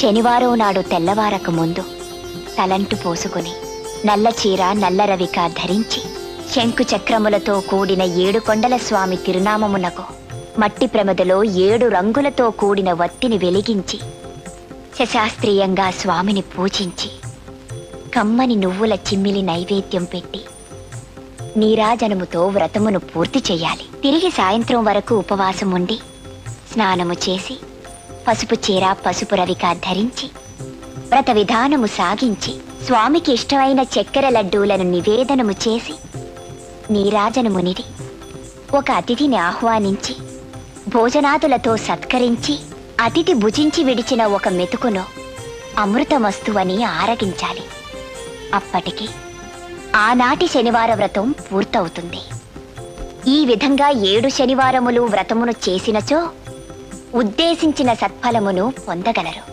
శనివారం నాడు తెల్లవారక ముందు తలంటు పోసుకుని నల్ల చీర నల్ల రవిక ధరించి శంకు చక్రములతో కూడిన 7 కొండల స్వామి తిరునామమునకు మట్టి ప్రమదలో 7 రంగులతో కూడిన వత్తిని వెలిగించి శశాస్త్రీయంగా స్వామిని పూజించి కమ్మని నువ్వుల చిమ్మిలి నైవేద్యం పెట్టి నీరాజనముతో వ్రతమును పూర్తి చెయ్యాలి. తిరిగి సాయంత్రం వరకు ఉపవాసం ఉండి స్నానము చేసి పసుపు చీర పసుపు రవిక ధరించి వ్రత విధానము సాగించి స్వామికి ఇష్టమైన చక్కెర లడ్డూలను నివేదనము చేసి నీరాజనమునిది ఒక అతిథిని ఆహ్వానించి భోజనాదులతో సత్కరించి అతిథి భుజించి విడిచిన ఒక మెతుకును అమృతమస్తువని ఆరగించాలి. అప్పటికి ఆనాటి శనివార వ్రతం పూర్తవుతుంది. ఈ విధంగా 7 శనివారములు వ్రతమును చేసినచో ఉద్దేశించిన సత్ఫలమును పొందగలరు.